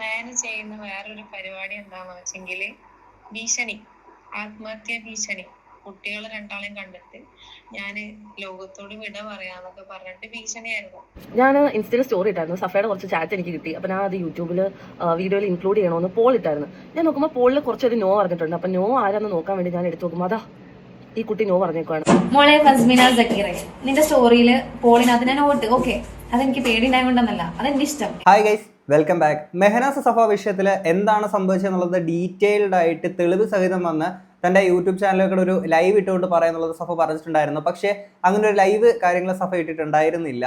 ഞാൻ ചെയ്യുന്ന വേറൊരു പരിപാടി എന്താന്ന് വെച്ചെങ്കിൽ ഭീഷണി, ആത്മഹത്യാ ഭീഷണി. കുട്ടികൾ രണ്ടാളെയും കണ്ടിട്ട് ഞാൻ ലോകത്തോട് വിട പറയാന്നൊക്കെ പറഞ്ഞിട്ട് ഭീഷണിയായിരുന്നു. ഞാൻ ഇൻസ്റ്റയിൽ സ്റ്റോറി ഇട്ടായിരുന്നു. സഫയുടെ കുറച്ച് ചാറ്റ് എനിക്ക് കിട്ടി. അപ്പോൾ ഞാൻ അത് യൂട്യൂബിൽ വീഡിയോയിൽ ഇൻക്ലൂഡ് ചെയ്യണമെന്ന് പോൾ ഇട്ടായിരുന്നു. ഞാൻ നോക്കുമ്പോൾ പോളിൽ കുറച്ചൊരു നോ പറഞ്ഞിട്ടുണ്ട്. അപ്പം നോ ആരാന്ന് നോക്കാൻ വേണ്ടി ഞാൻ എടുത്തു നോക്കുമ്പോൾ അതാ ഈ കുട്ടി നോ പറഞ്ഞേക്കുവാണ്. മോളെ ഫസ്മിന സക്കീറെ, നിന്റെ സ്റ്റോറിയിൽ പോളിനകത്ത് ഞാൻ നോട്ട് ഓക്കെ, അതെനിക്ക് പേടിയുണ്ടായതുകൊണ്ടെന്നല്ല, അതെന്റെ ഇഷ്ടം. Hi guys, welcome back. Mehnaz Safa വിഷയത്തിൽ എന്താണ് സംഭവിച്ചതെന്നുള്ളത് ഡീറ്റെയിൽഡ് ആയിട്ട് തെളിവ് സഹിതം വന്ന് തൻ്റെ യൂട്യൂബ് ചാനലിലൂടെ ഒരു ലൈവ് ഇട്ടുകൊണ്ട് പറയാന്നുള്ളത് സഫ പറഞ്ഞിട്ടുണ്ടായിരുന്നു. പക്ഷേ അങ്ങനെ ഒരു ലൈവ് കാര്യങ്ങൾ സഫ ഇട്ടിട്ടുണ്ടായിരുന്നില്ല.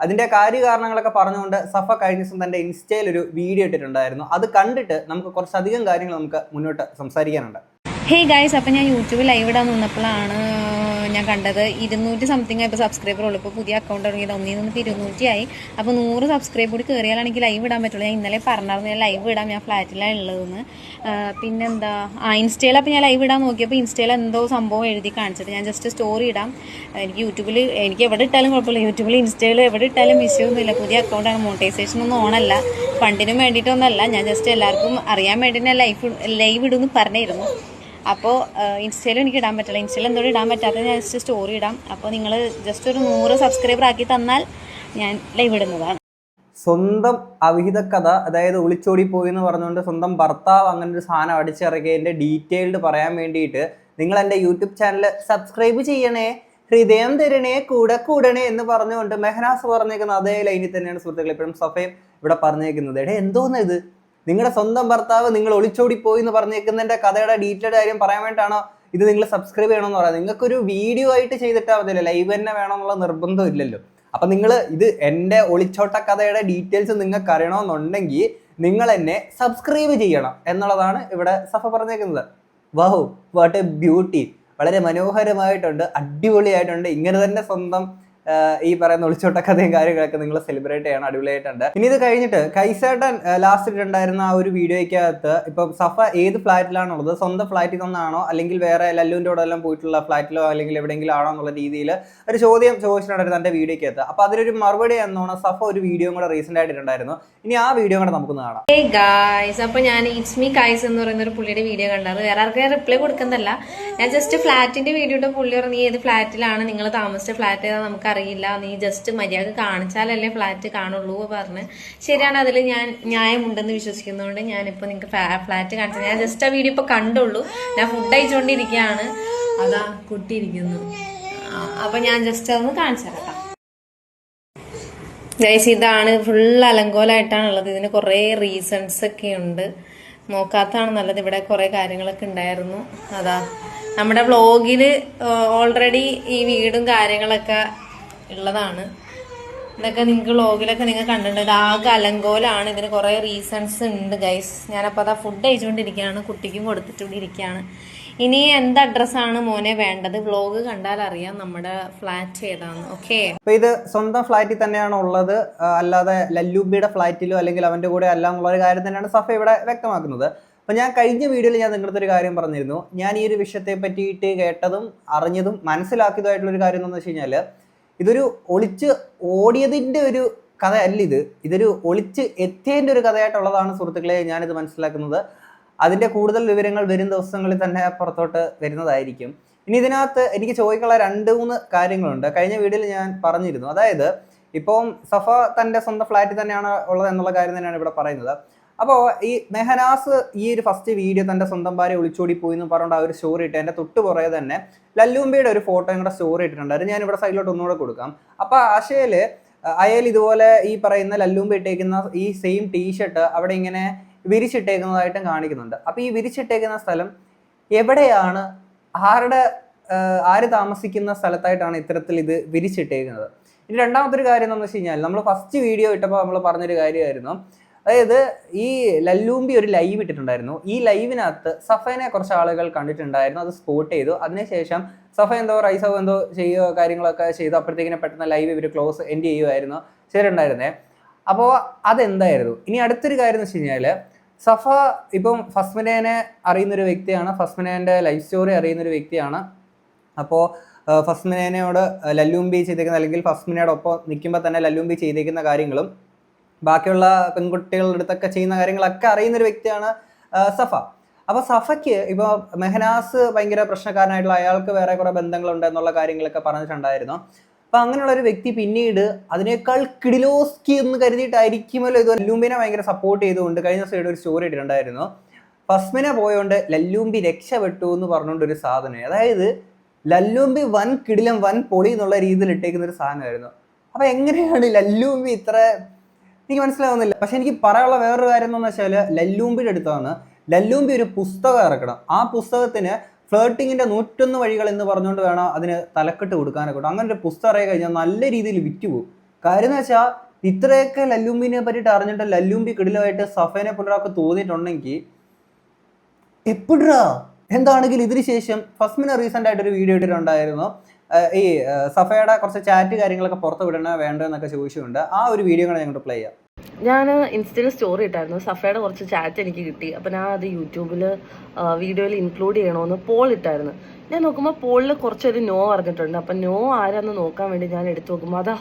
അതിൻ്റെ കാര്യകാരണങ്ങളൊക്കെ പറഞ്ഞുകൊണ്ട് സഫ കഴിഞ്ഞ ദിവസം തൻ്റെ ഇൻസ്റ്റയിൽ ഒരു വീഡിയോ ഇട്ടിട്ടുണ്ടായിരുന്നു. അത് കണ്ടിട്ട് നമുക്ക് കുറച്ചധികം കാര്യങ്ങൾ നമുക്ക് മുന്നോട്ട് സംസാരിക്കാനുണ്ട്. ഹേയ് ഗൈസ്, അപ്പം ഞാൻ യൂട്യൂബിൽ ലൈവ് ഇടാൻ നിന്നപ്പോഴാണ് ഞാൻ കണ്ടത് 200 സംതിങ് ഇപ്പോൾ സബ്സ്ക്രൈബർ ഉള്ളൂ. ഇപ്പോൾ പുതിയ അക്കൗണ്ട് തുടങ്ങിയത് 100 ആയി. അപ്പോൾ 100 സബ്സ്ക്രൈബ് കൂടി കയറിയാലാണ് എനിക്ക് ലൈവ് ഇടാൻ പറ്റുള്ളൂ. ഞാൻ ഇന്നലെ പറഞ്ഞായിരുന്നു ഞാൻ ലൈവ് ഇടാം, ഞാൻ ഫ്ലാറ്റിലാണ് ഉള്ളതെന്ന്. പിന്നെന്താ, ഇൻസ്റ്റയിൽ അപ്പോൾ ഞാൻ ലൈവ് ഇടാൻ നോക്കിയപ്പോൾ ഇൻസ്റ്റയിൽ എന്തോ സംഭവം എഴുതി കാണിച്ചിട്ട് ഞാൻ ജസ്റ്റ് സ്റ്റോറി ഇടാം. എനിക്ക് യൂട്യൂബിൽ എനിക്ക് എവിടെ ഇട്ടാലും കുഴപ്പമില്ല, യൂട്യൂബിൽ ഇൻസ്റ്റയിൽ എവിടെ ഇട്ടാലും വിഷയമൊന്നുമില്ല. പുതിയ അക്കൗണ്ടാണ്, മോണിറ്റൈസേഷൻ ഒന്നും ഓണല്ല, ഫണ്ടിനും വേണ്ടിയിട്ടൊന്നുമല്ല. ഞാൻ ജസ്റ്റ് എല്ലാവർക്കും അറിയാൻ വേണ്ടി ഞാൻ ലൈവ് ഇടുമെന്ന് പറഞ്ഞിരുന്നു. അപ്പോൾ ഇൻസ്റ്റയിലും എനിക്ക് ഇടാൻ പറ്റില്ല, ഇൻസ്റ്റയിൽ എന്തോടും ഇടാൻ പറ്റാത്ത ഞാൻ ജസ്റ്റ് സ്റ്റോറി ഇടാം. അപ്പോൾ നിങ്ങൾ ജസ്റ്റ് ഒരു 100 സബ്സ്ക്രൈബർ ആക്കി തന്നാൽ ഞാൻ ലൈവ് ഇടുന്നതാണ്. സ്വന്തം അവിഹിത കഥ, അതായത് ഒളിച്ചോടി പോയി എന്ന് പറഞ്ഞുകൊണ്ട് സ്വന്തം ഭർത്താവ് അങ്ങനെ ഒരു സാധനം അടിച്ചിറക്കിയതിൻ്റെ ഡീറ്റെയിൽഡ് പറയാൻ വേണ്ടിയിട്ട് നിങ്ങൾ എൻ്റെ യൂട്യൂബ് ചാനൽ സബ്സ്ക്രൈബ് ചെയ്യണേ, ഹൃദയം തരണേ, കൂടെ കൂടണേ എന്ന് പറഞ്ഞുകൊണ്ട് മെഹനാസ് പറഞ്ഞേക്കുന്ന അതേ ലൈനിൽ തന്നെയാണ് സുഹൃത്തുക്കൾ ഇപ്പോഴും സഫയും ഇവിടെ പറഞ്ഞേക്കുന്നത്. എന്തോന്ന് ഇത്, നിങ്ങളുടെ സ്വന്തം ഭർത്താവ് നിങ്ങൾ ഒളിച്ചോടി പോയി എന്ന് പറഞ്ഞേക്കുന്നതിൻ്റെ കഥയുടെ ഡീറ്റെയിൽഡ് കാര്യം പറയാൻ വേണ്ടിയിട്ടാണോ ഇത് നിങ്ങൾ സബ്സ്ക്രൈബ് ചെയ്യണമെന്ന് പറയുന്നത്? നിങ്ങൾക്കൊരു വീഡിയോ ആയിട്ട് ചെയ്തിട്ടാൽ മതിയല്ലോ, ലൈവ് തന്നെ വേണമെന്നുള്ള നിർബന്ധം ഇല്ലല്ലോ. അപ്പം നിങ്ങൾ ഇത് എൻ്റെ ഒളിച്ചോട്ട കഥയുടെ ഡീറ്റെയിൽസ് നിങ്ങൾക്ക് അറിയണമെന്നുണ്ടെങ്കിൽ നിങ്ങൾ എന്നെ സബ്സ്ക്രൈബ് ചെയ്യണം എന്നുള്ളതാണ് ഇവിടെ സഫ പറഞ്ഞേക്കുന്നത്. Wow, what A beauty! വളരെ മനോഹരമായിട്ടുണ്ട്, അടിപൊളിയായിട്ടുണ്ട്. ഇങ്ങനെ തന്നെ സ്വന്തം ഈ പറയുന്ന ഒളിച്ചോട്ട കഥയും കാര്യങ്ങളൊക്കെ നിങ്ങൾ സെലിബ്രേറ്റ് ചെയ്യണം, അടിപൊളിയായിട്ടുണ്ട്. ഇനി ഇത് കഴിഞ്ഞിട്ട് കൈസേട്ടൻ ലാസ്റ്റ് ഇട്ടുണ്ടായിരുന്ന ആ ഒരു വീഡിയോയ്ക്കകത്ത് ഇപ്പം സഫ ഏത് ഫ്ലാറ്റിലാണുള്ളത്, സ്വന്തം ഫ്ലാറ്റിൽ നിന്നാണോ അല്ലെങ്കിൽ വേറെ ലല്ലുവിൻ്റെ കൂടെ എല്ലാം പോയിട്ടുള്ള ഫ്ലാറ്റിലോ അല്ലെങ്കിൽ എവിടെയെങ്കിലും ആണോ എന്നുള്ള രീതിയിൽ ഒരു ചോദ്യം ചോദിച്ചിട്ടുണ്ടായിരുന്നു എൻ്റെ വീഡിയോയ്ക്കകത്ത്. അപ്പോൾ അതിനൊരു മറുപടി എന്നോണം സഫ ഒരു വീഡിയോ കൂടെ റീസെൻ്റ് ആയിട്ടുണ്ടായിരുന്നു. ഇനി ആ വീഡിയോ കൂടെ നമുക്കൊന്ന് കാണാം. ഹേയ് ഗായ്സ്, അപ്പോൾ ഞാൻ ഇറ്റ്സ് മീ കൈസ് എന്ന് പറയുന്ന ഒരു പുള്ളിയുടെ വീഡിയോ കണ്ടത്. വേറെ ആർക്കും റിപ്ലൈ കൊടുക്കുന്നതല്ല, ഞാൻ ജസ്റ്റ് ഫ്ലാറ്റിന്റെ വീഡിയോ ഇട്ട പുള്ളി പറഞ്ഞു ഏത് ഫ്ലാറ്റിലാണ് നിങ്ങൾ താമസിച്ച ഫ്ലാറ്റ് ഏതാ നമുക്ക് അറിയില്ല, നീ ജസ്റ്റ് മര്യാദ കാണിച്ചാലല്ലേ ഫ്ലാറ്റ് കാണുള്ളൂ പറഞ്ഞ്. ശരിയാണ്, അതിൽ ഞാൻ ന്യായമുണ്ടെന്ന് വിശ്വസിക്കുന്നതുകൊണ്ട് ഞാനിപ്പോൾ നിങ്ങൾക്ക് ഫ്ലാറ്റ് കാണിച്ചത്. ഞാൻ ജസ്റ്റ് ആ വീഡിയോ ഇപ്പോൾ കണ്ടുള്ളൂ, ഞാൻ ഫുഡ് അയച്ചുകൊണ്ടിരിക്കുകയാണ്, അതാ കുട്ടിയിരിക്കുന്നു. അപ്പൊ ഞാൻ ജസ്റ്റ് അതൊന്ന് കാണിച്ചു തരാം. ഗൈസ്, ഇതാണ് ഫുൾ അലങ്കോലമായിട്ടാണുള്ളത്. ഇതിന് കുറേ റീസൺസ് ഒക്കെ ഉണ്ട്, നോക്കാത്തതാണ് നല്ലത്. ഇവിടെ കുറേ കാര്യങ്ങളൊക്കെ ഉണ്ടായിരുന്നു. അതാ നമ്മുടെ വ്ളോഗിൽ ഓൾറെഡി ഈ വീടും കാര്യങ്ങളൊക്കെ ഉള്ളതാണ്. ഇതൊക്കെ നിങ്ങൾക്ക് വ്ളോഗിലൊക്കെ നിങ്ങൾ കണ്ടിട്ടുണ്ട്. ഇത് ആകെ അലങ്കോലാണ്, ഇതിന് കുറേ റീസൺസ് ഉണ്ട് ഗൈസ്. ഞാനപ്പോൾ അതാ ഫുഡ് കഴിച്ചുകൊണ്ടിരിക്കുകയാണ്, കുട്ടിക്കും കൊടുത്തിട്ടുകൊണ്ടിരിക്കുകയാണ്. ഇനി എന്ത് അഡ്രസ്സാണ് മോനെ വേണ്ടത്? വ്ളോഗ് കണ്ടാൽ അറിയാം നമ്മുടെ ഫ്ലാറ്റ് ഏതാണ്. ഓക്കെ, അപ്പൊ ഇത് സ്വന്തം ഫ്ലാറ്റിൽ തന്നെയാണ് ഉള്ളത്, അല്ലാതെ ലല്ലൂബിയുടെ ഫ്ലാറ്റിലോ അല്ലെങ്കിൽ അവന്റെ കൂടെ അല്ല എന്നുള്ള ഒരു കാര്യം തന്നെയാണ് സഫ ഇവിടെ വ്യക്തമാക്കുന്നത്. അപ്പൊ ഞാൻ കഴിഞ്ഞ വീഡിയോയിൽ ഞാൻ നിങ്ങളുടെ ഒരു കാര്യം പറഞ്ഞിരുന്നു. ഞാൻ ഈ ഒരു വിഷയത്തെ പറ്റിയിട്ട് കേട്ടതും അറിഞ്ഞതും മനസ്സിലാക്കിയതായിട്ടുള്ള ഒരു കാര്യം എന്താണെന്ന് വെച്ച് കഴിഞ്ഞാൽ, ഇതൊരു ഒളിച്ച് ഓടിയതിന്റെ ഒരു കഥയല്ല, ഇതൊരു ഒളിച്ച് എത്തിയതിന്റെ ഒരു കഥയായിട്ടുള്ളതാണ് സുഹൃത്തുക്കളെ ഞാനിത് മനസ്സിലാക്കുന്നത്. അതിൻ്റെ കൂടുതൽ വിവരങ്ങൾ വരും ദിവസങ്ങളിൽ തന്നെ പുറത്തോട്ട് വരുന്നതായിരിക്കും. ഇനി ഇതിനകത്ത് എനിക്ക് ചോദിക്കാനുള്ള 2-3 കാര്യങ്ങളുണ്ട്. കഴിഞ്ഞ വീഡിയോയിൽ ഞാൻ പറഞ്ഞിരുന്നു, അതായത് ഇപ്പം സഫ തൻ്റെ സ്വന്തം ഫ്ലാറ്റിൽ തന്നെയാണ് ഉള്ളത് എന്നുള്ള കാര്യം തന്നെയാണ് ഇവിടെ പറയുന്നത്. അപ്പോൾ ഈ മെഹനാസ് ഈ ഒരു ഫസ്റ്റ് വീഡിയോ തൻ്റെ സ്വന്തം ഭാര്യ ഒളിച്ചോടി പോയി എന്ന് പറഞ്ഞുകൊണ്ട് ആ ഒരു സ്റ്റോറി ഇട്ട് എൻ്റെ തൊട്ട് പുറകെ തന്നെ ലല്ലുമ്പയുടെ ഒരു ഫോട്ടോയും കൂടെ സ്റ്റോറി ഇട്ടിട്ടുണ്ടായിരുന്നു. ഞാൻ ഇവിടെ സൈഡിലോട്ട് ഒന്നുകൂടെ കൊടുക്കാം. അപ്പോൾ അയാൾ ഇതുപോലെ ഈ പറയുന്ന ലല്ലുമ്പ ഇട്ടേക്കുന്ന ഈ സെയിം ടീഷർട്ട് അവിടെ ഇങ്ങനെ വിരിച്ചിട്ടേക്കുന്നതായിട്ടും കാണിക്കുന്നുണ്ട്. അപ്പോൾ ഈ വിരിച്ചിട്ടേക്കുന്ന സ്ഥലം എവിടെയാണ്, ആര് താമസിക്കുന്ന സ്ഥലത്തായിട്ടാണ് ഇത്തരത്തിൽ ഇത് വിരിച്ചിട്ടേക്കുന്നത്? ഇനി രണ്ടാമത്തെ ഒരു കാര്യം എന്താണെന്ന് വെച്ച് കഴിഞ്ഞാൽ, നമ്മൾ ഫസ്റ്റ് വീഡിയോ ഇട്ടപ്പോൾ നമ്മൾ പറഞ്ഞൊരു കാര്യമായിരുന്നു, അതായത് ഈ ലല്ലൂമ്പി ഒരു ലൈവ് ഇട്ടിട്ടുണ്ടായിരുന്നു. ഈ ലൈവിനകത്ത് സഫേനെ കുറച്ച് ആളുകൾ കണ്ടിട്ടുണ്ടായിരുന്നു, അത് സ്പോട്ട് ചെയ്തു. അതിനുശേഷം സഫ എന്തോ റൈസോ എന്തോ ചെയ്യുകയോ കാര്യങ്ങളൊക്കെ ചെയ്തു. അപ്പോഴത്തേക്കിനെ പെട്ടെന്ന് ലൈവ് ഇവർ ക്ലോസ് എൻഡ് ചെയ്യുമായിരുന്നു ചെയ്തിട്ടുണ്ടായിരുന്നേ. അപ്പോൾ അതെന്തായിരുന്നു? ഇനി അടുത്തൊരു കാര്യം എന്ന് വെച്ച് കഴിഞ്ഞാൽ, സഫ ഇപ്പം ഫസ്മിനേനെ അറിയുന്നൊരു വ്യക്തിയാണ്, ഫസ്മിനേൻ്റെ ലൈഫ് സ്റ്റോറി അറിയുന്നൊരു വ്യക്തിയാണ്. അപ്പോൾ ഫസ്മിനേനോട് ലല്ലൂമ്പി ചെയ്തേക്കുന്ന അല്ലെങ്കിൽ ഫസ്മിനയുടെ ഒപ്പം നിൽക്കുമ്പോൾ തന്നെ ലല്ലൂമ്പി ചെയ്തേക്കുന്ന കാര്യങ്ങളും ബാക്കിയുള്ള പെൺകുട്ടികളുടെ അടുത്തൊക്കെ ചെയ്യുന്ന കാര്യങ്ങളൊക്കെ അറിയുന്ന ഒരു വ്യക്തിയാണ് സഫ. അപ്പൊ സഫയ്ക്ക് ഇപ്പോൾ മെഹനാസ് ഭയങ്കര പ്രശ്നക്കാരനായിട്ടുള്ള അയാൾക്ക് വേറെ കുറെ ബന്ധങ്ങളുണ്ട് എന്നുള്ള കാര്യങ്ങളൊക്കെ പറഞ്ഞിട്ടുണ്ടായിരുന്നു. അപ്പൊ അങ്ങനെയുള്ള ഒരു വ്യക്തി പിന്നീട് അതിനേക്കാൾ കിഡിലോസ്കി എന്ന് കരുതിയിട്ടായിരിക്കുമല്ലോ ഇത് ലല്ലൂമ്പിനെ ഭയങ്കര സപ്പോർട്ട് ചെയ്തുകൊണ്ട് കഴിഞ്ഞ സൈഡ് ഒരു സ്റ്റോറി ഇട്ടിട്ടുണ്ടായിരുന്നു. ഫസ്മിനെ പോയോണ്ട് ലല്ലൂമ്പി രക്ഷപ്പെട്ടു എന്ന് പറഞ്ഞുകൊണ്ട് ഒരു സാധനം, അതായത് ലല്ലൂമ്പി വൻ കിടിലം വൻ പൊളി എന്നുള്ള രീതിയിൽ ഇട്ടേക്കുന്ന ഒരു സാധനമായിരുന്നു. അപ്പൊ എങ്ങനെയാണ് ലല്ലൂമ്പി ഇത്ര, എനിക്ക് മനസ്സിലാവുന്നില്ല. പക്ഷെ എനിക്ക് പറയാനുള്ള വേറൊരു കാര്യം എന്താണെന്ന് വെച്ചാൽ ലല്ലൂമ്പിയുടെ അടുത്താണ് ലല്ലൂമ്പി ഒരു പുസ്തകം ഇറക്കണം. ആ പുസ്തകത്തിന് ഫ്ലേർട്ടിങ്ങിന്റെ 101 വഴികൾ എന്ന് പറഞ്ഞുകൊണ്ട് വേണം അതിന് തലക്കെട്ട് കൊടുക്കാനൊക്കെ. അങ്ങനെ ഒരു പുസ്തകം ഇറങ്ങി കഴിഞ്ഞാൽ നല്ല രീതിയിൽ വിറ്റുപോകും. കാര്യം എന്ന് വെച്ചാൽ ഇത്രയൊക്കെ ലല്ലൂമ്പിനെ പറ്റിയിട്ട് അറിഞ്ഞിട്ട് ലല്ലൂമ്പി കിടിലമായിട്ട് സഫേനെ പുലരാക്ക് തോന്നിയിട്ടുണ്ടെങ്കിൽ എപ്പിടാ. എന്താണെങ്കിലും ഇതിന് ശേഷം ഫസ്മിന് റീസെന്റ് ആയിട്ടൊരു വീഡിയോ ഇട്ടിട്ടുണ്ടായിരുന്നു, ഈ സഫയുടെ കുറച്ച് ചാറ്റ് കാര്യങ്ങളൊക്കെ പുറത്ത് വിടണോ വേണ്ടോ എന്നൊക്കെ ചോദിച്ചുകൊണ്ട്. ആ ഒരു വീഡിയോ കൂടെ ഞങ്ങൾക്ക് പ്ലേ ചെയ്യാം. ഞാൻ ഇൻസ്റ്റയിൽ സ്റ്റോറി ഇട്ടായിരുന്നു, സഫയുടെ കുറച്ച് ചാറ്റ് എനിക്ക് കിട്ടി. അപ്പം ഞാൻ അത് യൂട്യൂബിൽ വീഡിയോയിൽ ഇൻക്ലൂഡ് ചെയ്യണമെന്ന് പോൾ ഇട്ടായിരുന്നു. ഞാൻ നോക്കുമ്പോൾ പോളിൽ കുറച്ചൊരു നോ പറഞ്ഞിട്ടുണ്ട്. അപ്പം നോ ആരാന്ന് നോക്കാൻ വേണ്ടി ഞാൻ എടുത്തു നോക്കുമ്പോൾ അതാ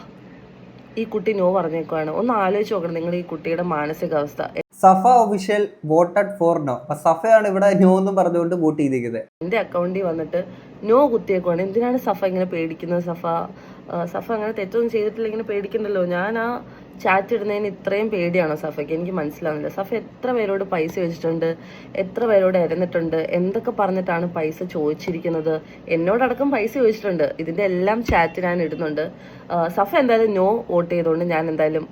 ഈ കുട്ടി നോ പറഞ്ഞേക്കുവാണ്. ഒന്ന് ആലോചിച്ച് നോക്കണം നിങ്ങൾ ഈ കുട്ടിയുടെ മാനസികാവസ്ഥ. സഫ ഒഫീഷ്യൽ വോട്ടഡ് ഫോർ നോ. അപ്പൊ സഫയാണ് ഇവിടെ നോ എന്നും പറഞ്ഞുകൊണ്ട് വോട്ട് ചെയ്തിരിക്കുന്നത്. എൻ്റെ അക്കൗണ്ടിൽ വന്നിട്ട് നോ കുത്തിയേക്കുവാണ്. എന്തിനാണ് സഫ ഇങ്ങനെ പേടിക്കുന്നത്? സഫ അങ്ങനെ തെറ്റൊന്നും ചെയ്തിട്ടില്ല, ഇങ്ങനെ പേടിക്കണ്ടല്ലോ. ഞാൻ ആ ചാറ്റ് ഇടുന്നതിന് ഇത്രയും പേടിയാണോ സഫയ്ക്ക്? എനിക്ക് മനസ്സിലാവുന്നില്ല. സഫ എത്ര പേരോട് പൈസ ചോദിച്ചിട്ടുണ്ട്, എത്ര പേരോട് ഇരന്നിട്ടുണ്ട്, എന്തൊക്കെ പറഞ്ഞിട്ടാണ് പൈസ ചോദിച്ചിരിക്കുന്നത്. എന്നോടടക്കം പൈസ ചോദിച്ചിട്ടുണ്ട്. ഇതിൻ്റെ എല്ലാം ചാറ്റ് ഞാൻ ഇടുന്നുണ്ട്. സഫ എന്തായാലും നോ വോട്ട് ചെയ്തുകൊണ്ട് ഞാൻ എന്തായാലും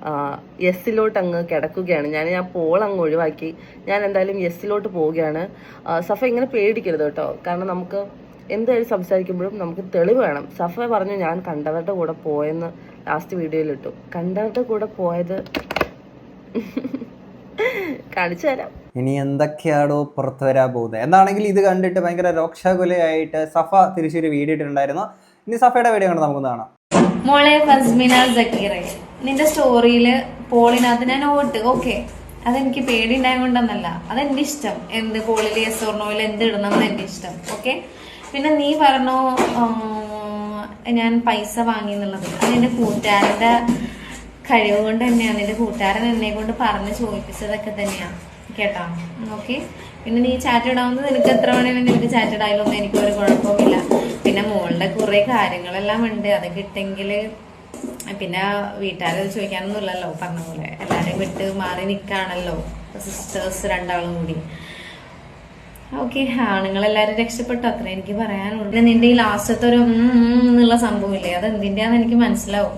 യെസ്സിലോട്ട് അങ്ങ് കിടക്കുകയാണ്. ഞാൻ പോൾ അങ്ങ് ഒഴിവാക്കി ഞാൻ എന്തായാലും യെസ്സിലോട്ട് പോവുകയാണ്. സഫ ഇങ്ങനെ പേടിക്കരുത് കേട്ടോ, കാരണം നമുക്ക് എന്തായാലും സംസാരിക്കുമ്പോഴും നമുക്ക് തെളിവ് വേണം. സഫ പറഞ്ഞു ഞാൻ കണ്ടവരുടെ കൂടെ പോയെന്ന് ലാസ്റ്റ് വീഡിയോയിൽ ഇട്ടു. കണ്ടവരുടെ കൂടെ പോയത് കാണിച്ചു തരാം. ഇനി എന്തൊക്കെയാണോ പുറത്തു വരാൻ പോകുന്നത്. എന്താണെങ്കിൽ ഇത് കണ്ടിട്ട് ഭയങ്കര രോക്ഷാകുലയായിട്ട് സഫ തിരിച്ചൊരു വീഡിയോ ഇട്ടിട്ടുണ്ടായിരുന്നു. ഇനി സഫയുടെ വീഡിയോ കണ്ട് നമുക്ക് കാണാം. മോളെ ഫസ്മിന സക്കീറെ, നിന്റെ സ്റ്റോറിയില് പോളിനകത്ത് ഞാൻ ഓട്ട് ഓക്കെ, അതെനിക്ക് പേടി ഉണ്ടായതുകൊണ്ടെന്നല്ല, അതെന്റെ ഇഷ്ടം. എന്ത് പോളിൽ യെസ് ഓർ നോയിൽ എന്ത് ഇടണം എന്ന് എന്റെ ഇഷ്ടം. ഓക്കെ, പിന്നെ നീ പറഞ്ഞോ ഞാൻ പൈസ വാങ്ങി എന്നുള്ളത്, അതെന്റെ കൂട്ടുകാരന്റെ കഴിവ് കൊണ്ട് തന്നെയാണ്. എന്റെ കൂട്ടുകാരൻ എന്നെ കൊണ്ട് പറഞ്ഞ് ചോദിപ്പിച്ചതൊക്കെ തന്നെയാണ് കേട്ടോ. ഓക്കെ, പിന്നെ നീ ചാറ്റ് ഇടാവുന്നത് നിനക്ക് എത്ര വേണമെങ്കിലും നിനക്ക് ചാറ്റ് ഇടായാലൊന്നും എനിക്കൊരു കുഴപ്പമില്ല. പിന്നെ മോളുടെ കുറെ കാര്യങ്ങളെല്ലാം ഉണ്ട്, അത് കിട്ടെങ്കിൽ പിന്നെ വീട്ടുകാരത് ചോദിക്കാനൊന്നും ഇല്ലല്ലോ. പറഞ്ഞ പോലെ എല്ലാവരെയും വിട്ട് മാറി നിൽക്കുകയാണല്ലോ സിസ്റ്റേഴ്സ് രണ്ടാളും കൂടി. ഓക്കെ, ആണുങ്ങളെല്ലാരും രക്ഷപ്പെട്ടു, അത്ര എനിക്ക് പറയാനുള്ളൂ. പിന്നെ നിന്റെ ഈ ലാസ്റ്റത്തെ ഒരു എന്നുള്ള സംഭവമില്ലേ, അത് എന്തിന്റെയാന്ന് എനിക്ക് മനസ്സിലാവും.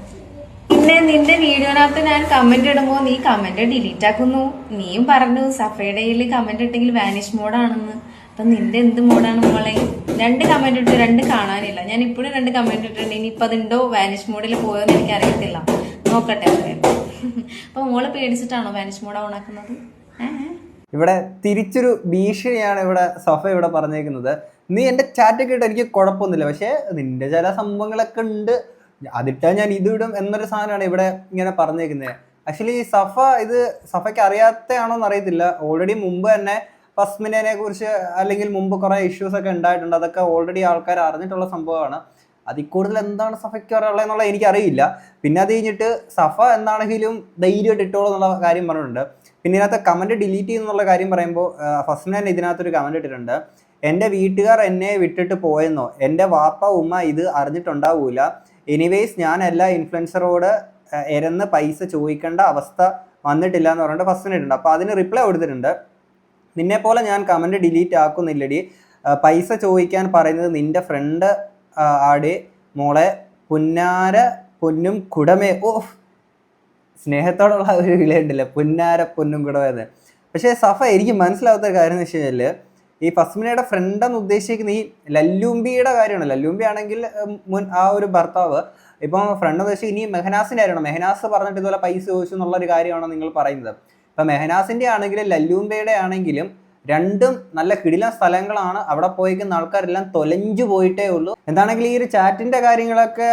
പിന്നെ നിന്റെ വീഡിയോനകത്ത് ഞാൻ കമന്റ് ഇടുമ്പോ നീ കമന്റ് ഡിലീറ്റ് ആക്കുന്നു. നീയും പറഞ്ഞു സഫയുടെ കമന്റ് ഇട്ടെങ്കിൽ വാനിഷ് മോഡാണെന്ന്. അപ്പൊ നിന്റെ എന്ത് മോഡാണ് മോളെ? 2 കമന്റ് ഇട്ട് 2 കാണാനില്ല. ഞാൻ ഇപ്പോഴും 2 കമന്റ് ഇട്ടിട്ടുണ്ട്. ഇനിയിപ്പൊ അതുണ്ടോ വാനിഷ് മോഡിൽ പോയോന്ന് എനിക്ക് അറിയത്തില്ല, നോക്കട്ടെ. അപ്പൊ മോള് പേടിച്ചിട്ടാണോ വാനിഷ് മോഡ് ഓണാക്കുന്നത്? ഇവിടെ തിരിച്ചൊരു ഭീഷണിയാണ് ഇവിടെ സഫ ഇവിടെ പറഞ്ഞേക്കുന്നത്. നീ എൻ്റെ ചാറ്റൊക്കെ ഇട്ട് എനിക്ക് കുഴപ്പമൊന്നുമില്ല, പക്ഷേ നിന്റെ ചില സംഭവങ്ങളൊക്കെ ഉണ്ട്, അതിട്ടാ ഞാൻ ഇതിടും എന്നൊരു സാധനമാണ് ഇവിടെ ഇങ്ങനെ പറഞ്ഞേക്കുന്നത്. ആക്ച്വലി സഫ ഇത് സഫയ്ക്ക് അറിയാത്തയാണോന്ന് അറിയത്തില്ല. ഓൾറെഡി മുമ്പ് തന്നെ ഫസ്മിനെ കുറിച്ച് അല്ലെങ്കിൽ മുമ്പ് കുറെ ഇഷ്യൂസ് ഒക്കെ ഉണ്ടായിട്ടുണ്ട്. അതൊക്കെ ഓൾറെഡി ആൾക്കാർ അറിഞ്ഞിട്ടുള്ള സംഭവമാണ്. അതിൽ കൂടുതൽ എന്താണ് സഫയ്ക്ക് പറയാനുള്ളത് എന്നുള്ളത് എനിക്കറിയില്ല. പിന്നെ അത് കഴിഞ്ഞിട്ട് സഫ എന്താണെങ്കിലും ധൈര്യമായിട്ട് ഇട്ടോളൂ എന്നുള്ള കാര്യം പറഞ്ഞിട്ടുണ്ട്. പിന്നെ ഇതിനകത്ത് കമന്റ് ഡിലീറ്റ് ചെയ്യുന്നുള്ള കാര്യം പറയുമ്പോൾ ഫസ്മിനെ ഇതിനകത്തൊരു കമന്റ് ഇട്ടിട്ടുണ്ട്. എൻ്റെ വീട്ടുകാർ എന്നെ വിട്ടിട്ട് പോയെന്നോ, എൻ്റെ വാപ്പ ഉമ്മ ഇത് അറിഞ്ഞിട്ടുണ്ടാവൂല. എനിവേസ് ഞാൻ എല്ലാ ഇൻഫ്ലുവൻസറോട് ഇരന്ന് പൈസ ചോദിക്കേണ്ട അവസ്ഥ വന്നിട്ടില്ല എന്ന് പറഞ്ഞിട്ട് ഫസ്മിനെ ഇട്ടുണ്ട്. അപ്പോൾ അതിന് റിപ്ലൈ കൊടുത്തിട്ടുണ്ട്. നിന്നെപ്പോലെ ഞാൻ കമന്റ് ഡിലീറ്റ് ആക്കുന്നില്ലടി, പൈസ ചോദിക്കാൻ പറയുന്നത് നിന്റെ ഫ്രണ്ട് ആടെ മോളെ, പുന്നാര പൊന്നും കുടമേ. ഓ, സ്നേഹത്തോടുള്ള ഒരു വിലയുണ്ടല്ലോ, പുന്നാര പൊന്നും കുടമേന്ന്. പക്ഷേ സഫ എനിക്ക് മനസ്സിലാവാത്ത കാര്യം എന്ന് വെച്ച് കഴിഞ്ഞാൽ ഈ ഫസ്മിനയുടെ ഫ്രണ്ട് എന്ന് ഉദ്ദേശിക്കുന്ന ഈ ലല്ലൂമ്പിയുടെ കാര്യമാണ്. ലല്ലൂമ്പി ആണെങ്കിൽ ആ ഒരു ഭർത്താവ്. ഇപ്പം ഫ്രണ്ട് എന്ന് വെച്ചാൽ ഇനി മെഹനാസിൻ്റെ കാര്യമാണ്. മെഹനാസ് പറഞ്ഞിട്ട് ഇതുപോലെ പൈസ ചോദിച്ചു എന്നുള്ളൊരു കാര്യമാണോ നിങ്ങൾ പറയുന്നത്? ഇപ്പം മെഹനാസിൻ്റെ ആണെങ്കിലും ലല്ലൂമ്പയുടെ ആണെങ്കിലും രണ്ടും നല്ല കിടിലൻ സ്ഥലങ്ങളാണ്. അവിടെ പോയിക്കുന്ന ആൾക്കാരെല്ലാം തൊലഞ്ഞു പോയിട്ടേ ഉള്ളൂ. എന്താണെങ്കിലും ഈ ഒരു ചാറ്റിൻ്റെ കാര്യങ്ങളൊക്കെ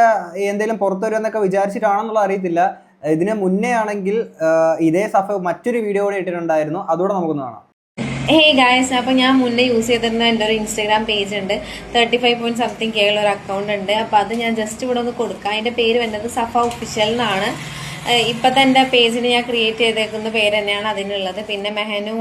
എന്തെങ്കിലും പുറത്തു വരുമെന്നൊക്കെ വിചാരിച്ചിട്ടാണെന്നുള്ള അറിയത്തില്ല. ഇതിന് മുന്നേ ആണെങ്കിൽ ഇതേ സഫ മറ്റൊരു വീഡിയോ കൂടെ ഇട്ടിട്ടുണ്ടായിരുന്നു, അതുകൂടെ നമുക്കൊന്ന് കാണാം. ഹേ ഗായ്സ്, അപ്പോൾ ഞാൻ മുന്നേ യൂസ് ചെയ്തിരുന്ന എൻ്റെ ഒരു ഇൻസ്റ്റാഗ്രാം പേജ് ഉണ്ട്, 35.something K ഉള്ള ഒരു അക്കൗണ്ട് ഉണ്ട്. അപ്പോൾ അത് ഞാൻ ജസ്റ്റ് ഇവിടെ ഒന്ന് കൊടുക്കാം. അതിൻ്റെ പേര് വരുന്നത് സഫ ഒഫീഷ്യൽ എന്നാണ്. ഇപ്പോഴത്തെ എൻ്റെ പേജിൽ ഞാൻ ക്രിയേറ്റ് ചെയ്തേക്കുന്ന പേര് തന്നെയാണ് അതിനുള്ളത്. പിന്നെ മെഹനു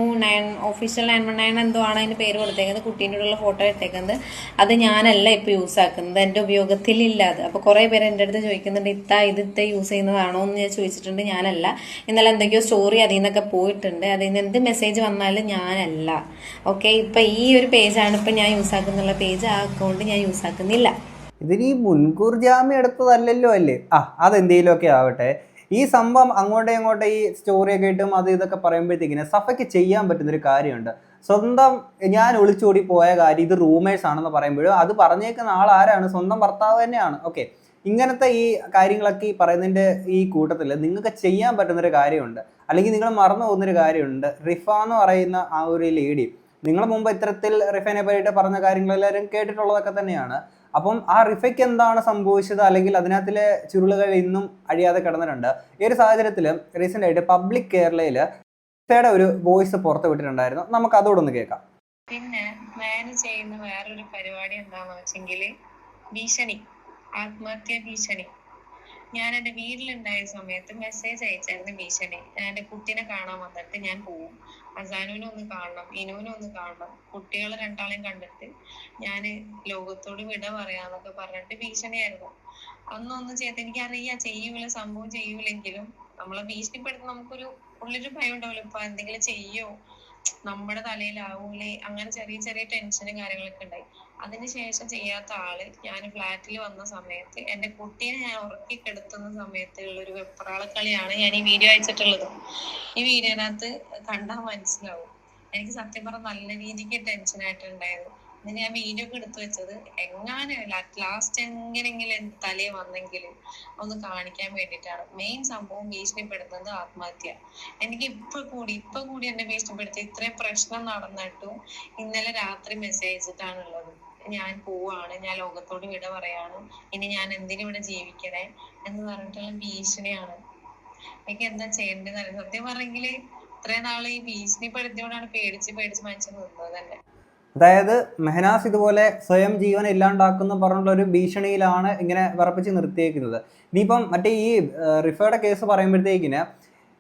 ഒഫീഷ്യൽ 919 എന്തോ ആണ് അതിന് പേര് കൊടുത്തേക്കുന്നത്. കുട്ടീൻ്റെ ഉള്ള ഫോട്ടോ ഇട്ടേക്കുന്നത് അത് ഞാനല്ല ഇപ്പോൾ യൂസ് ആക്കുന്നത്, എൻ്റെ ഉപയോഗത്തിലില്ല അത്. അപ്പോൾ കുറേ പേര് എൻ്റെ അടുത്ത് ചോദിക്കുന്നുണ്ട് ഇത് യൂസ് ചെയ്യുന്നതാണോ എന്ന് ഞാൻ ചോദിച്ചിട്ടുണ്ട്. ഞാനല്ല. ഇന്നലെ എന്തൊക്കെയോ സ്റ്റോറി അതിൽ നിന്നൊക്കെ പോയിട്ടുണ്ട്. അതിൽ നിന്ന് എന്ത് മെസ്സേജ് വന്നാലും ഞാനല്ല. ഓക്കെ, ഇപ്പം ഈ ഒരു പേജാണ് ഇപ്പം ഞാൻ യൂസ് ആക്കുന്നുള്ള പേജ്. ആ അക്കൗണ്ട് ഞാൻ യൂസ് ആക്കുന്നില്ല. ഇതിന് ഈ മുൻകൂർ ജാമ്യം എടുത്തതല്ലല്ലോ അല്ലേ? അതെന്തെങ്കിലുമൊക്കെ ആവട്ടെ. ഈ സംഭവം അങ്ങോട്ടും ഇങ്ങോട്ടും ഈ സ്റ്റോറിയൊക്കെ ഇട്ടും അത് ഇതൊക്കെ പറയുമ്പോഴത്തേക്കിന് സഫയ്ക്ക് ചെയ്യാൻ പറ്റുന്നൊരു കാര്യമുണ്ട്. സ്വന്തം ഞാൻ ഒളിച്ചോടി പോയ കാര്യം ഇത് റൂമേഴ്സ് ആണെന്ന് പറയുമ്പോഴും അത് പറഞ്ഞേക്കുന്ന ആൾ ആരാണ്? സ്വന്തം ഭർത്താവ് തന്നെയാണ്. ഓക്കെ, ഇങ്ങനത്തെ ഈ കാര്യങ്ങളൊക്കെ ഈ പറയുന്നതിൻ്റെ ഈ കൂട്ടത്തിൽ നിങ്ങൾക്ക് ചെയ്യാൻ പറ്റുന്നൊരു കാര്യമുണ്ട്, അല്ലെങ്കിൽ നിങ്ങൾ മറന്നു പോകുന്നൊരു കാര്യമുണ്ട്. റിഫ എന്ന് പറയുന്ന ആ ഒരു ലേഡി, നിങ്ങൾ മുമ്പ് ഇത്തരത്തിൽ റിഫനെ പറ്റിയിട്ട് പറഞ്ഞ കാര്യങ്ങളെല്ലാവരും കേട്ടിട്ടുള്ളതൊക്കെ തന്നെയാണ്. അപ്പം ആ റിഫയ്ക്ക് എന്താണ് സംഭവിച്ചത്, അല്ലെങ്കിൽ അതിനകത്തിലെ ചുരുളുകൾ ഇന്നും അഴിയാതെ കിടന്നിട്ടുണ്ട്. ഈ ഒരു സാഹചര്യത്തിൽ റീസെൻ്റ് ആയിട്ട് പബ്ലിക് കേരളയിൽ റിഫയുടെ ഒരു വോയിസ് പുറത്ത് വിട്ടിട്ടുണ്ടായിരുന്നു. നമുക്ക് അതോടൊന്ന് കേൾക്കാം. പിന്നെ മാന് ചെയ്യുന്ന വേറൊരു പരിപാടി എന്താണെന്ന് വെച്ചെങ്കിൽ ഭീഷണി, ആത്മഹത്യാ ഭീഷണി. ഞാൻ എൻ്റെ വീട്ടിലുണ്ടായ സമയത്ത് മെസ്സേജ് അയച്ചായിരുന്നു ഭീഷണി. ഞാൻ എൻ്റെ കുട്ടീനെ കാണാൻ വന്നിട്ട് ഞാൻ പോവും, അസാനുവിനെ ഒന്ന് കാണണം, ഇനുവിനെ ഒന്ന് കാണണം, കുട്ടികളെ രണ്ടാളെയും കണ്ടിട്ട് ഞാൻ ലോകത്തോട് വിട പറയാന്നൊക്കെ പറഞ്ഞിട്ട് ഭീഷണിയായിരുന്നു. അന്നൊന്നും ചെയ്ത് എനിക്കറിയാം ചെയ്യൂല, സംഭവം ചെയ്യൂലെങ്കിലും നമ്മളെ ഭീഷണിപ്പെടുത്തുന്ന നമുക്കൊരു ഉള്ളൊരു ഭയം ഉണ്ടാവില്ല. ഇപ്പൊ എന്തെങ്കിലും ചെയ്യോ, നമ്മുടെ തലയിലാവൂലേ, അങ്ങനെ ചെറിയ ചെറിയ ടെൻഷനും കാര്യങ്ങളൊക്കെ ഉണ്ടായി. അതിനുശേഷം ചെയ്യാത്ത ആള് ഞാൻ ഫ്ലാറ്റിൽ വന്ന സമയത്ത് എൻ്റെ കുട്ടീനെ ഞാൻ ഉറക്കി കിടത്തുന്ന സമയത്തുള്ള ഒരു വെപ്രാളക്കളിയാണ് ഞാൻ ഈ വീഡിയോ അയച്ചിട്ടുള്ളത്. ഈ വീഡിയോനകത്ത് കണ്ടാൽ മനസ്സിലാവും. എനിക്ക് സത്യം പറഞ്ഞ നല്ല രീതിക്ക് ടെൻഷനായിട്ടുണ്ടായിരുന്നു. ഇത് ഞാൻ വീഡിയോ ഒക്കെ എടുത്തു വെച്ചത് എങ്ങനെ ലാസ്റ്റ് എങ്ങനെങ്കിലും എന്റെ തലയിൽ വന്നെങ്കിൽ ഒന്ന് കാണിക്കാൻ വേണ്ടിയിട്ടാണ്. മെയിൻ സംഭവം ഭീഷണിപ്പെടുത്തുന്നത് ആത്മഹത്യ. എനിക്ക് ഇപ്പൊ കൂടി എന്നെ ഭീഷണിപ്പെടുത്തി ഇത്രയും പ്രശ്നം നടന്നിട്ടും ഇന്നലെ രാത്രി മെസ്സേജ് അയച്ചിട്ടാണുള്ളത്. ഞാൻ പോവാണ്, ഞാൻ ലോകത്തോട് വിട പറയാണ്, ഇനി ഞാൻ എന്തിനും ഇവിടെ ജീവിക്കണേ എന്ന് പറഞ്ഞിട്ടുള്ള ഭീഷണിയാണ്. എനിക്ക് എന്താ ചെയ്യേണ്ടത്? സത്യം പറഞ്ഞെങ്കില് ഇത്രയും നാള് ഈ ഭീഷണിപ്പെടുത്തിയോണ്ടാണ് പേടിച്ച് മനുഷ്യൻ നിന്നത് തന്നെ. അതായത് മെഹനാസ് ഇതുപോലെ സ്വയം ജീവൻ ഇല്ലാണ്ടാക്കുന്ന പറഞ്ഞുള്ള ഒരു ഭീഷണിയിലാണ് ഇങ്ങനെ വിറപ്പിച്ച് നിർത്തിയേക്കുന്നത്. ഇനിയിപ്പം മറ്റേ ഈ റിഫയുടെ കേസ് പറയുമ്പോഴത്തേക്കിന്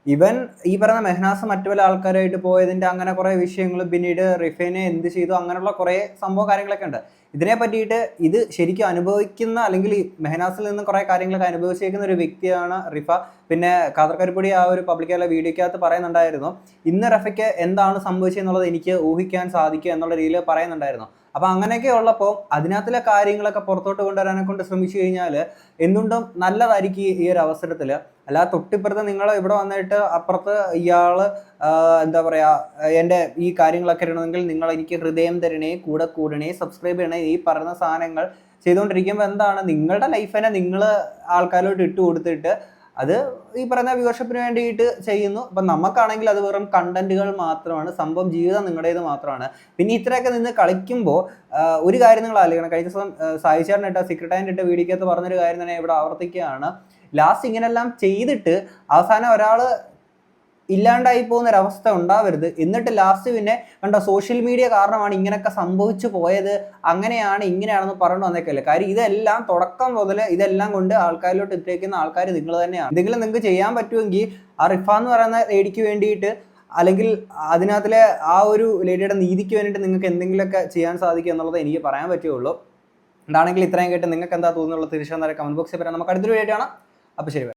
ഇവൻ ഈ പറയുന്ന മെഹനാസ് മറ്റു പല ആൾക്കാരായിട്ട് പോയതിൻ്റെ അങ്ങനെ കുറേ വിഷയങ്ങളും പിന്നീട് റിഫേനെ എന്ത് ചെയ്തു അങ്ങനെയുള്ള കുറേ സംഭവം കാര്യങ്ങളൊക്കെ ഉണ്ട്. ഇതിനെ പറ്റിയിട്ട് ഇത് ശരിക്കും അനുഭവിക്കുന്ന അല്ലെങ്കിൽ മെഹനാസിൽ നിന്ന് കുറേ കാര്യങ്ങളൊക്കെ അനുഭവിച്ചേക്കുന്ന ഒരു വ്യക്തിയാണ് റിഫ. പിന്നെ കാതർകരിപ്പൊടി ആ ഒരു പബ്ലിക്കായുള്ള വീഡിയോക്കകത്ത് പറയുന്നുണ്ടായിരുന്നു, ഇന്ന് റിഫയ്ക്ക് എന്താണ് സംഭവിച്ചതെന്നുള്ളത് എനിക്ക് ഊഹിക്കാൻ സാധിക്കും എന്നുള്ള രീതിയിൽ പറയുന്നുണ്ടായിരുന്നു. അപ്പം അങ്ങനെയൊക്കെ ഉള്ളപ്പോൾ അതിനകത്തിലെ കാര്യങ്ങളൊക്കെ പുറത്തോട്ട് കൊണ്ടുവരാനെ കൊണ്ട് ശ്രമിച്ചു കഴിഞ്ഞാൽ എന്തുകൊണ്ടും നല്ലതായിരിക്കും ഈ ഒരു അവസരത്തിൽ. അല്ലാതെ തൊട്ടിപ്പുറത്ത് നിങ്ങൾ ഇവിടെ വന്നിട്ട് അപ്പുറത്ത് ഇയാൾ എന്താ പറയുക എൻ്റെ ഈ കാര്യങ്ങളൊക്കെ ഇടണമെങ്കിൽ നിങ്ങൾ എനിക്ക് ഹൃദയം തരണേ, കൂടെ കൂടണേ, സബ്സ്ക്രൈബ് ചെയ്യണേ, ഈ പറയുന്ന സാധനങ്ങൾ ചെയ്തുകൊണ്ടിരിക്കുമ്പോൾ എന്താണ് നിങ്ങളുടെ ലൈഫിനെ നിങ്ങൾ ആൾക്കാരോട്ട് ഇട്ട് കൊടുത്തിട്ട് അത് ഈ പറയുന്ന വ്യൂവർഷിപ്പിന് വേണ്ടിയിട്ട് ചെയ്യുന്നു. അപ്പം നമുക്കാണെങ്കിൽ അത് വെറും കണ്ടന്റുകൾ മാത്രമാണ്, സംഭവം ജീവിതം നിങ്ങളുടേത് മാത്രമാണ്. പിന്നെ ഇത്രയൊക്കെ നിന്ന് കളിക്കുമ്പോൾ ഒരു കാര്യം നിങ്ങൾ ആലോചിക്കണം. കഴിഞ്ഞ ദിവസം സായിച്ചാറിനിട്ട സീക്രട്ടായിട്ട് വീഡിയോക്കകത്ത് പറഞ്ഞൊരു കാര്യം തന്നെ ഇവിടെ ആവർത്തിക്കുകയാണ്. ലാസ്റ്റ് ഇങ്ങനെല്ലാം ചെയ്തിട്ട് അവസാനം ഒരാൾ ഇല്ലാണ്ടായി പോകുന്നൊരവസ്ഥ ഉണ്ടാവരുത്. എന്നിട്ട് ലാസ്റ്റ് പിന്നെ കണ്ട സോഷ്യൽ മീഡിയ കാരണമാണ് ഇങ്ങനെയൊക്കെ സംഭവിച്ചു പോയത്, അങ്ങനെയാണ് ഇങ്ങനെയാണെന്ന് പറഞ്ഞു വന്നേക്കല്ലേ. കാര്യം ഇതെല്ലാം തുടക്കം മുതൽ ഇതെല്ലാം കൊണ്ട് ആൾക്കാരിലോട്ട് എത്തിക്കുന്ന ആൾക്കാർ നിങ്ങൾ തന്നെയാണ്. എന്തെങ്കിലും നിങ്ങൾക്ക് ചെയ്യാൻ പറ്റുമെങ്കിൽ ആ റിഫ എന്ന് പറയുന്ന ലേഡിക്ക് വേണ്ടിയിട്ട് അല്ലെങ്കിൽ അതിനകത്തിലെ ആ ഒരു ലേഡിയുടെ നീതിക്ക് വേണ്ടിയിട്ട് നിങ്ങൾക്ക് എന്തെങ്കിലുമൊക്കെ ചെയ്യാൻ സാധിക്കും എന്നുള്ളത് എനിക്ക് പറയാൻ പറ്റുള്ളൂ. എന്താണെങ്കിൽ ഇത്രയും കേട്ട് നിങ്ങൾക്ക് എന്താ തോന്നുന്നുള്ളത് തീർച്ചയായും കമന്റ് ബോക്സിൽ പറയാം. നമുക്ക് അടുത്തൊരു വീഡിയോ ആണ്. അപ്പോൾ ശരി.